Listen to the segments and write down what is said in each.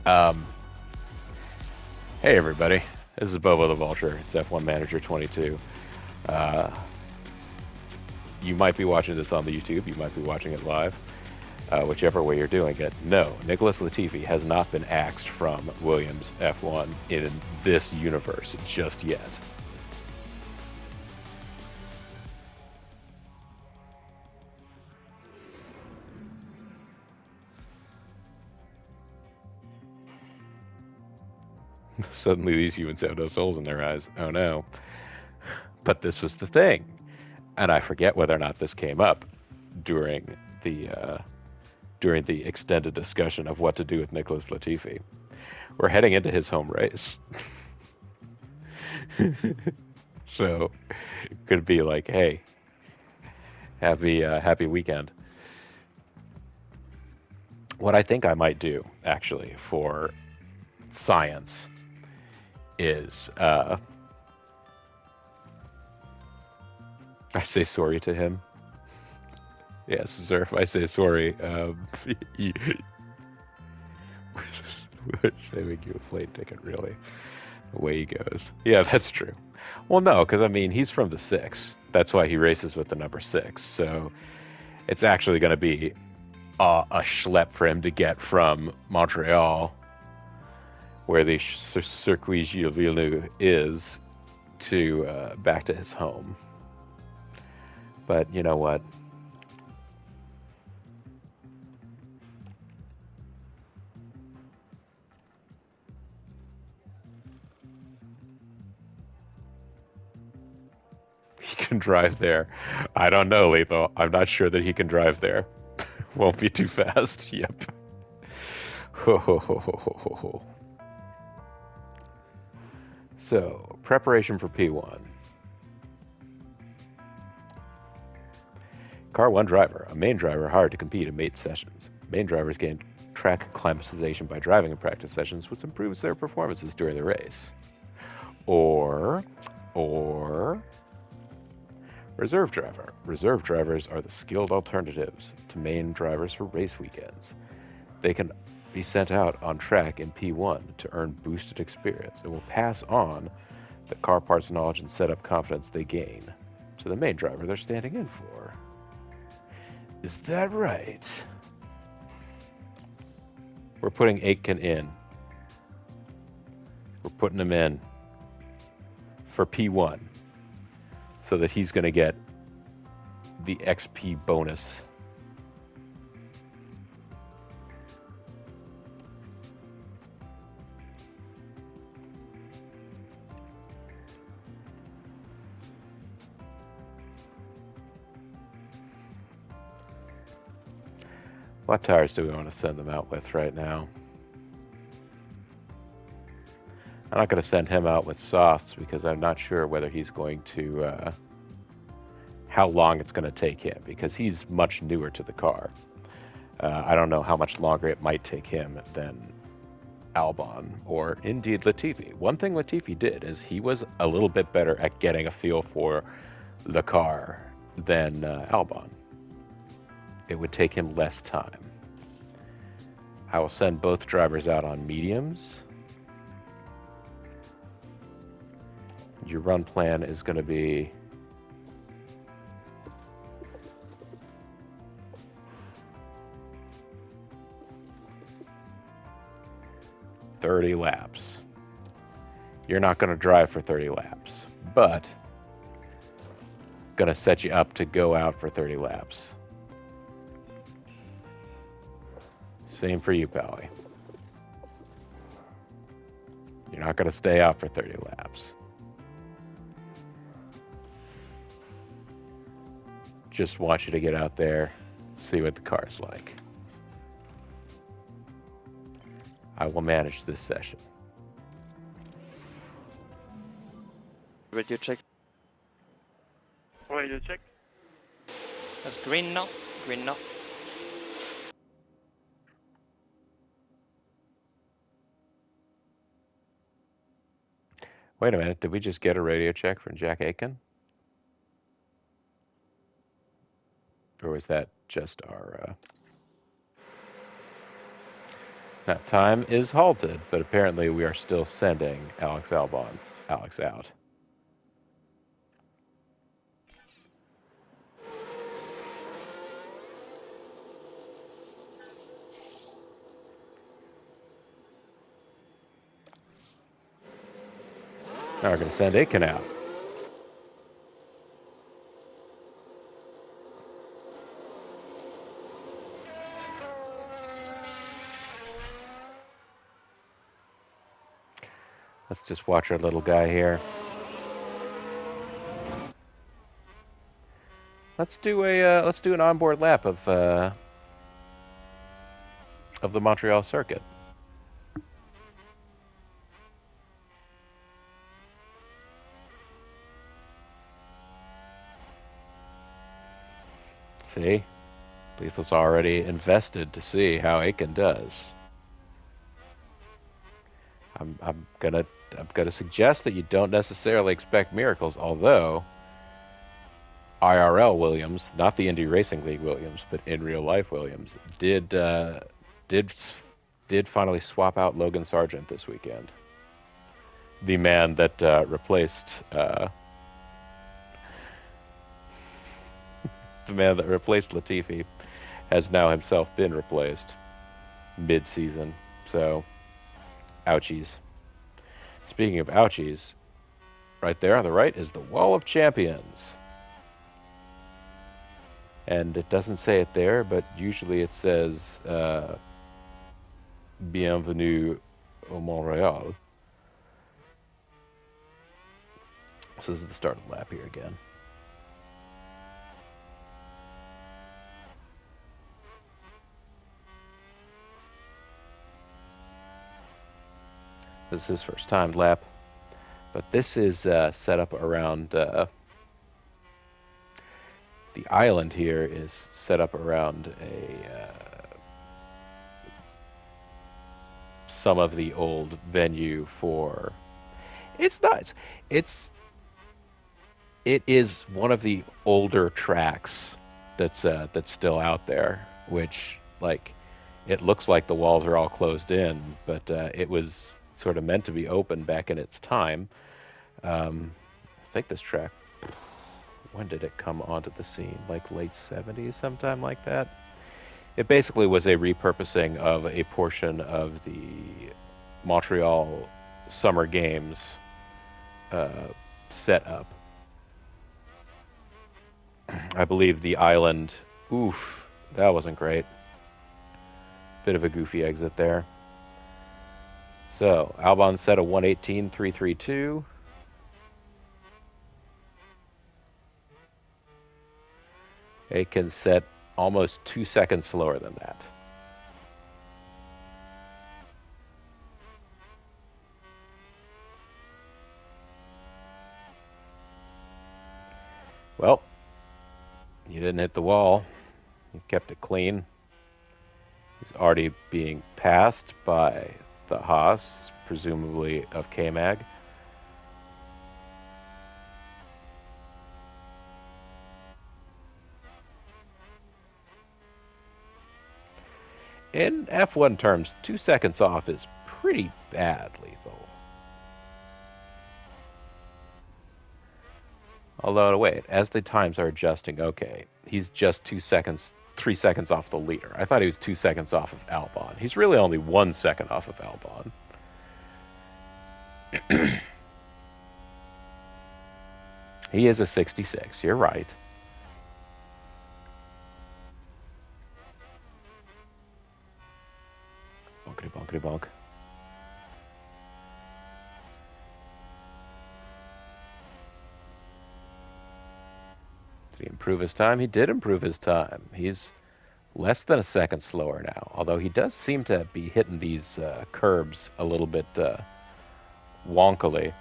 Um, hey everybody, this is Bobo the Vulture. It's F1 Manager 22. Uh, you might be watching this on the YouTube. You might be watching it live. Whichever way you're doing it. No, Nicholas Latifi has not been axed from Williams F1 in this universe just yet. Suddenly, these humans have no souls in their eyes. Oh no. But this was the thing. And I forget whether or not this came up during the extended discussion of what to do with Nicholas Latifi. We're heading into his home race. So it could be like, hey, happy weekend. What I think I might do, actually, for science is I say sorry to him. Yes, sir, if I say sorry, saving you a plane ticket, really. Away he goes. Yeah, that's true. Well, no, because I mean, he's from the 6. That's why he races with the number 6. So it's actually going to be a schlep for him to get from Montreal, where the Circuit Gilles Villeneuve is, to back to his home. But you know what? He can drive there. I don't know, Lethal. I'm not sure that he can drive there. Won't be too fast. Yep. Ho, ho, ho, ho, ho, ho. So, preparation for P1. Car 1 driver. A main driver hired to compete in mate sessions. Main drivers gain track acclimatization by driving in practice sessions, which improves their performances during the race. Or reserve driver. Reserve drivers are the skilled alternatives to main drivers for race weekends. They can be sent out on track in P1 to earn boosted experience and will pass on the car parts knowledge and setup confidence they gain to the main driver they're standing in for. Is that right? We're putting Aitken in. We're putting him in for P1 so that he's going to get the XP bonus. What tires do we want to send them out with right now? I'm not going to send him out with softs because I'm not sure whether he's going to, how long it's going to take him, because he's much newer to the car. I don't know how much longer it might take him than Albon or indeed Latifi. One thing Latifi did is he was a little bit better at getting a feel for the car than Albon. It would take him less time. I will send both drivers out on mediums. Your run plan is going to be .30 laps. You're not going to drive for 30 laps, but going to set you up to go out for 30 laps. Same for you, Pally. You're not going to stay out for 30 laps. Just want you to get out there, see what the car's like. I will manage this session. Radio check. Radio check. That's green now. Green now. Wait a minute, did we just get a radio check from Jack Aitken? Or was that just our... Now, time is halted, but apparently we are still sending Alex Albon. Alex out. Now we're going to send Aitken out. Let's just watch our little guy here. Let's do an onboard lap of the Montreal circuit. See, Lethal's already invested to see how Aitken does. I'm gonna suggest that you don't necessarily expect miracles, although IRL Williams, not the Indy Racing League Williams, but in real life Williams, did did finally swap out Logan Sargent this weekend. The man that replaced Latifi has now himself been replaced mid-season. So, ouchies. Speaking of ouchies, right there on the right is the Wall of Champions. And it doesn't say it there, but usually it says Bienvenue au Montréal. This is the start of the lap here again. This is his first time lap, but this is set up around the island here is set up around some of the old venue for. It's not. It is one of the older tracks that's still out there, which like it looks like the walls are all closed in, but it was sort of meant to be open back in its time. I think this track, when did it come onto the scene? Like late 70s, sometime like that. It basically was a repurposing of a portion of the Montreal Summer Games set up. I believe the island. Oof, that wasn't great. Bit of a goofy exit there. So Albon set a 1:18.332. Aitken set almost 2 seconds slower than that. Well, you didn't hit the wall. You kept it clean. He's already being passed by the Haas, presumably of K-Mag. In F1 terms, 2 seconds off is pretty bad, Lethal. Although, wait, as the times are adjusting, okay, he's just 2 seconds, 3 seconds off the leader. I thought he was 2 seconds off of Albon. He's really only 1 second off of Albon. He is a 66, you're right. Bonkety bonkety bonk. Did he improve his time? He did improve his time. He's less than a second slower now, although he does seem to be hitting these curbs a little bit wonkily.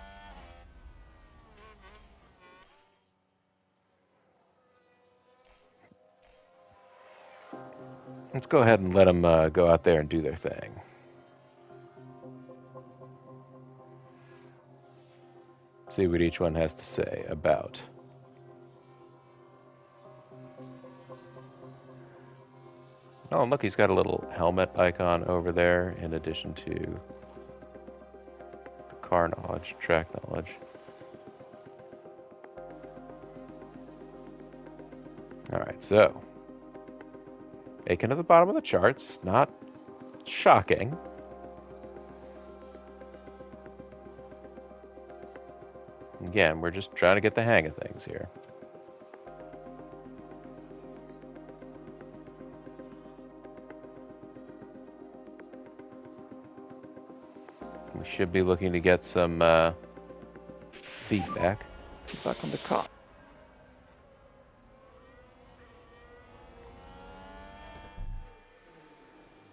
Let's go ahead and let them go out there and do their thing. See what each one has to say about Oh, and look, he's got a little helmet icon over there in addition to the car knowledge, track knowledge. Alright, so Aitken at the bottom of the charts. Not shocking. Again, we're just trying to get the hang of things here. We should be looking to get some feedback. Feedback on the car.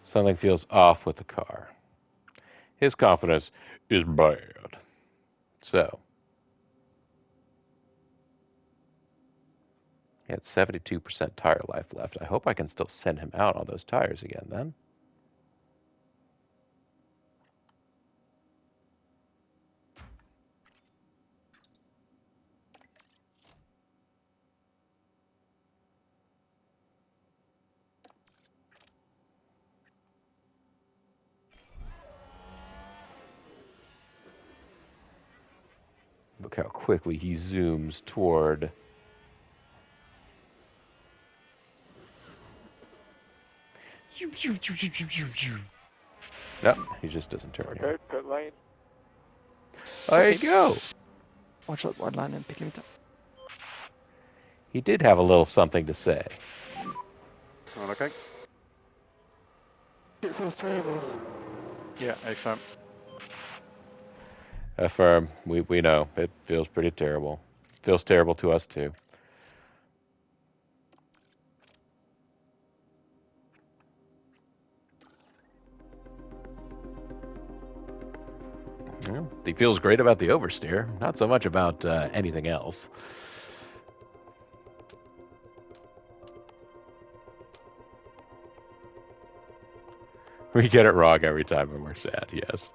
Something feels off with the car. His confidence is bad. So, he had 72% tire life left. I hope I can still send him out on those tires again then. Look how quickly he zooms toward. Nope, he just doesn't turn here. Okay, pit lane. There you go. Watch out, wide line and pick limiter. He did have a little something to say. Oh, okay. It feels terrible. Yeah, affirm. Affirm. We know. It feels pretty terrible. Feels terrible to us too. Yeah, he feels great about the oversteer, not so much about anything else. We get it wrong every time and we're sad, yes.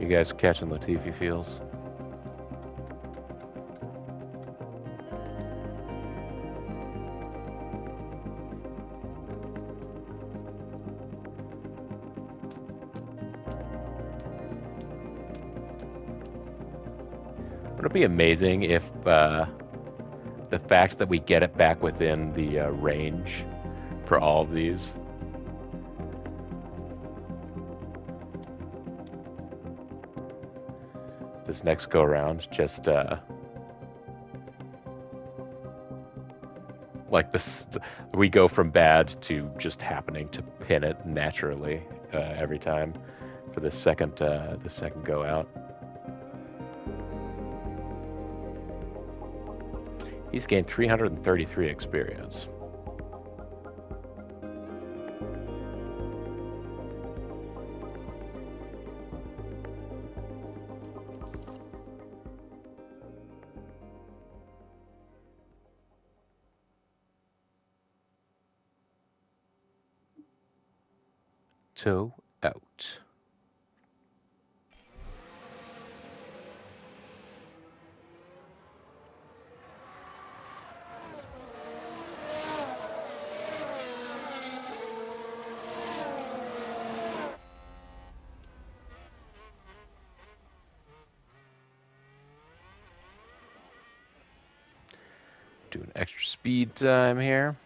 You guys catching Latifi feels? Would it be amazing if the fact that we get it back within the range for all of these? This next go around, just like this, we go from bad to just happening to pin it naturally every time for the second go out. He's gained 333 experience. Toe out. Doing extra speed time here.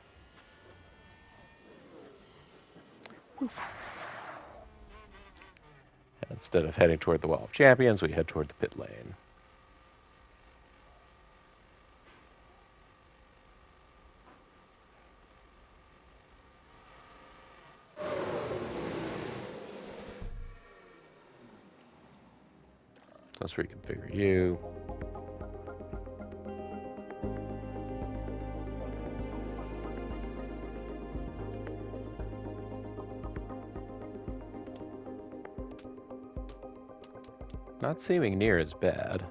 Instead of heading toward the Wall of Champions, we head toward the pit lane. Let's reconfigure you. Not seeming near as bad.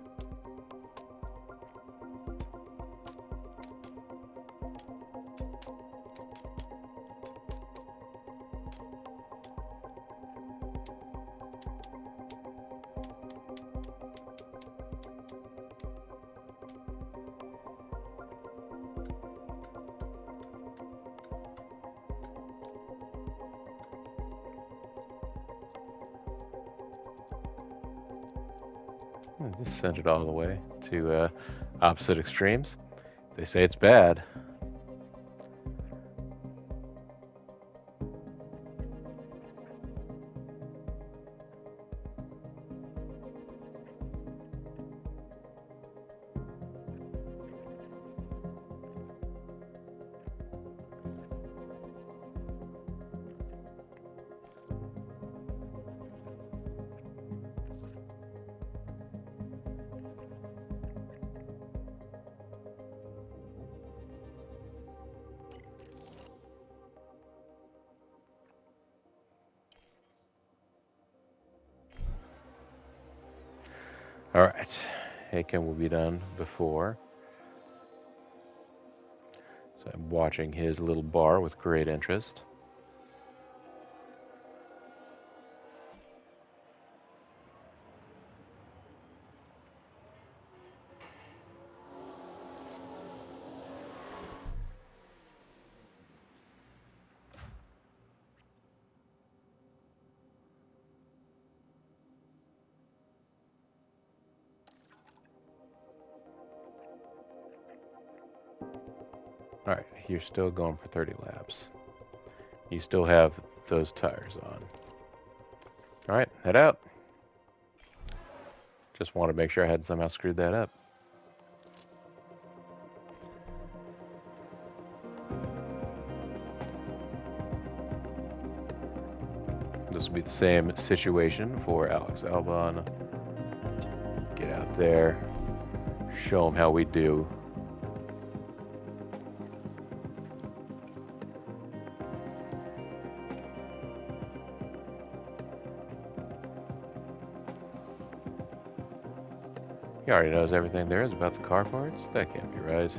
Just send it all the way to opposite extremes. They say it's bad. All right, Aitken will be done before. So I'm watching his little bar with great interest. All right, you're still going for 30 laps. You still have those tires on. All right, head out. Just want to make sure I hadn't somehow screwed that up. This will be the same situation for Alex Albon. Get out there, show him how we do. He already knows everything there is about the car parts. That can't be right.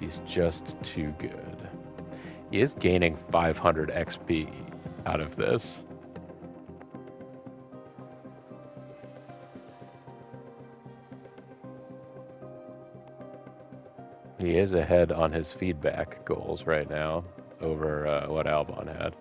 He's just too good. He is gaining 500 XP out of this. He is ahead on his feedback goals right now over what Albon had.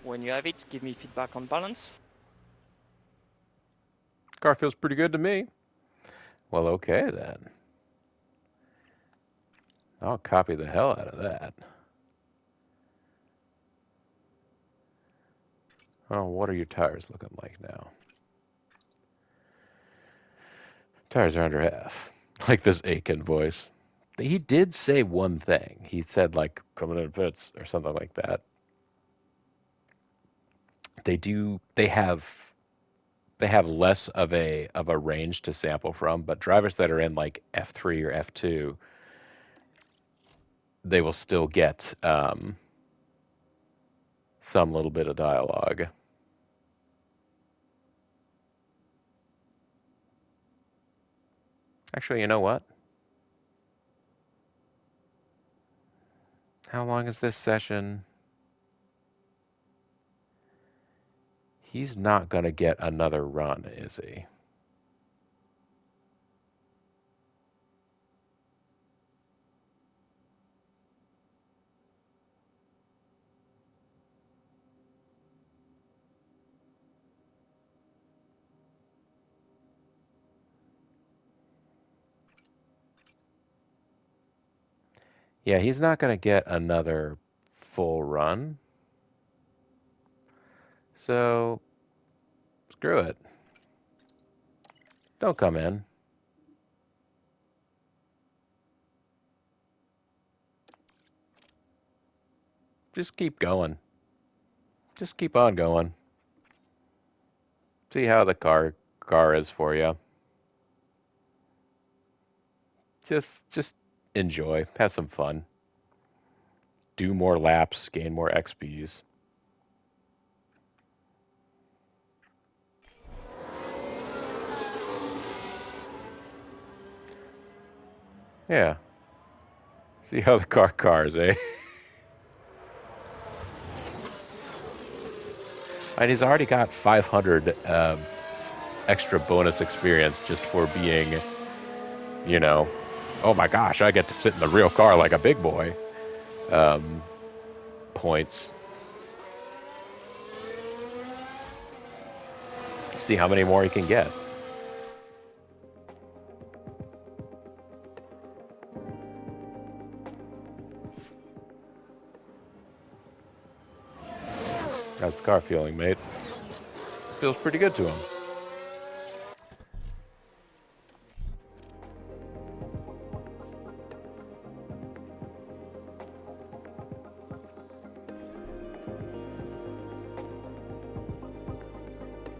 When you have it, give me feedback on balance. Car feels pretty good to me. Well, okay then. I'll copy the hell out of that. Oh, what are your tires looking like now? Tires are under half. Like this Aitken voice. He did say one thing. He said like coming in pits or something like that. They have less of a range to sample from, but drivers that are in like F3 or F2, they will still get some little bit of dialogue. Actually, you know what? How long is this session? He's not going to get another run, is he? Yeah, he's not going to get another full run. So, screw it. Don't come in. Just keep going. Just keep on going. See how the car is for you. Just enjoy. Have some fun. Do more laps, gain more XPs. Yeah. See how the cars, eh? And he's already got 500 extra bonus experience just for being, you know, oh my gosh, I get to sit in the real car like a big boy. Points. See how many more he can get. How's the car feeling, mate? Feels pretty good to him.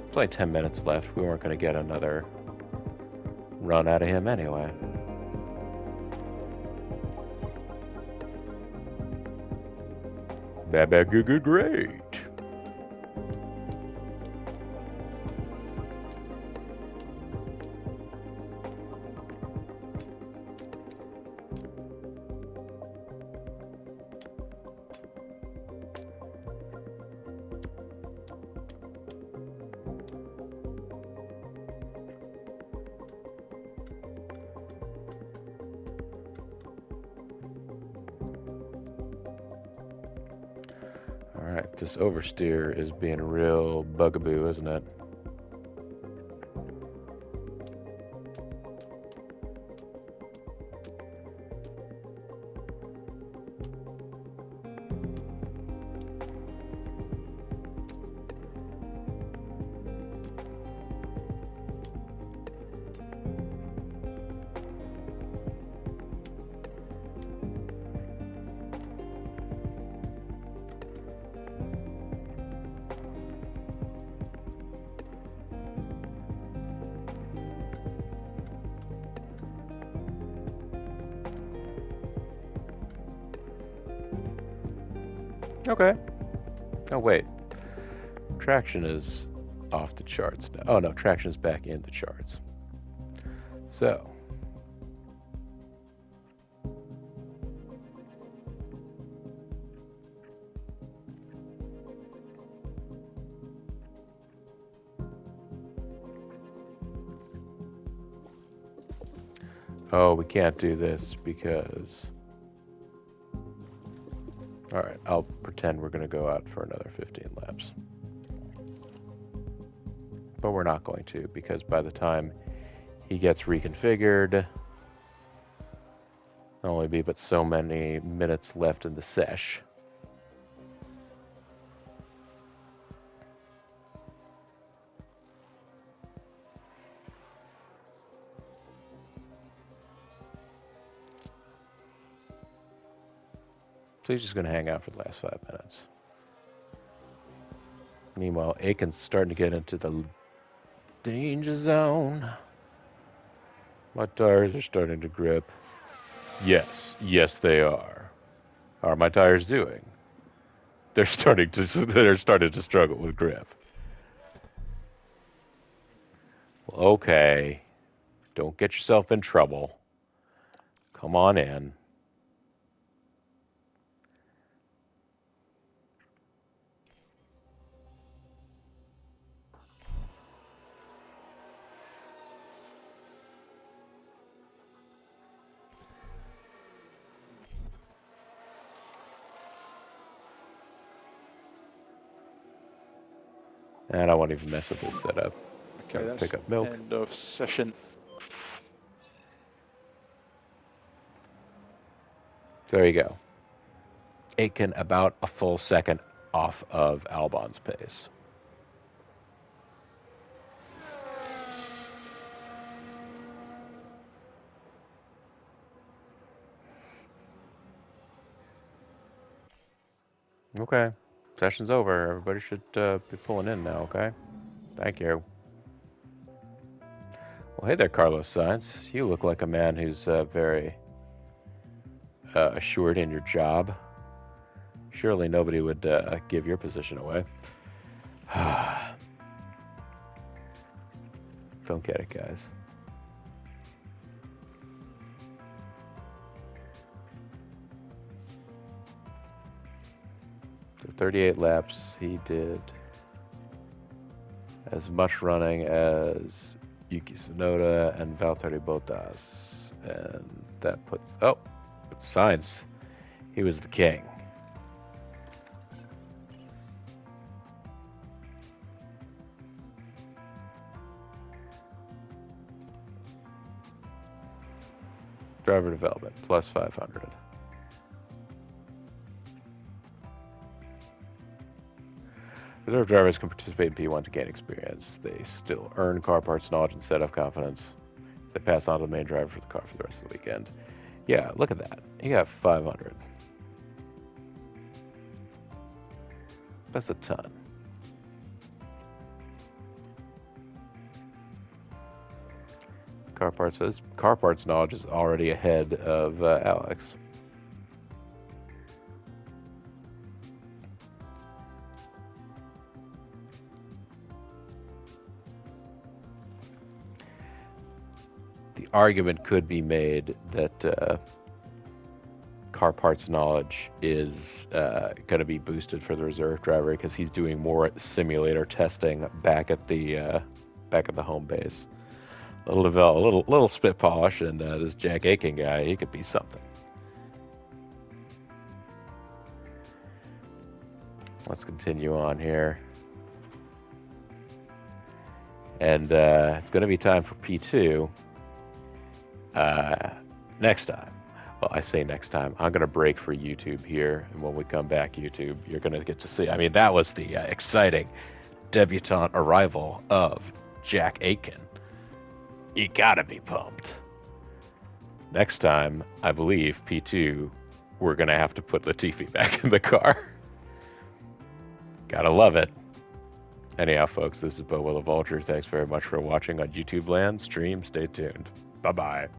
It's only 10 minutes left. We weren't going to get another run out of him anyway. Bad, good, great. Alright, this oversteer is being a real bugaboo, isn't it? Okay. Oh, wait. Traction is off the charts now. Oh, no, traction is back in the charts. So. Oh, we can't do this because... Alright, I'll pretend we're going to go out for another 15 laps. But we're not going to, because by the time he gets reconfigured, there'll only be but so many minutes left in the sesh. So he's just going to hang out for the last 5 minutes. Meanwhile, Aitken's starting to get into the danger zone. My tires are starting to grip. Yes, they are. How are my tires doing? They're starting to struggle with grip. Well, okay, don't get yourself in trouble. Come on in. And I won't even mess with this setup. Okay, Gotta that's pick up milk. end of session. There you go. Aitken about a full second off of Albon's pace. Okay. Session's over. Everybody should be pulling in now, okay? Thank you. Well, hey there, Carlos Sainz. You look like a man who's very assured in your job. Surely nobody would give your position away. Don't get it, guys. So 38 laps, he did as much running as Yuki Tsunoda and Valtteri Bottas. And that puts, oh, Sainz, he was the king. Driver development, plus 500. Reserve drivers can participate in P1 to gain experience. They still earn car parts knowledge and setup confidence. They pass on to the main driver for the car for the rest of the weekend. Yeah, look at that. You got 500. That's a ton. Car parts knowledge is already ahead of Alex. The argument could be made that car parts knowledge is going to be boosted for the reserve driver because he's doing more simulator testing back at the home base. A little spit polish, and this Jack Aitken guy, he could be something. Let's continue on here. And it's going to be time for P2 next time. Well, I say next time. I'm going to break for YouTube here. And when we come back, YouTube, you're going to get to see. I mean, that was the exciting debutante arrival of Jack Aitken. You got to be pumped. Next time, I believe, P2, we're going to have to put Latifi back in the car. Gotta love it. Anyhow, folks, this is Bo Will of Vulture. Thanks very much for watching on YouTube Land. Stream, stay tuned. Bye-bye.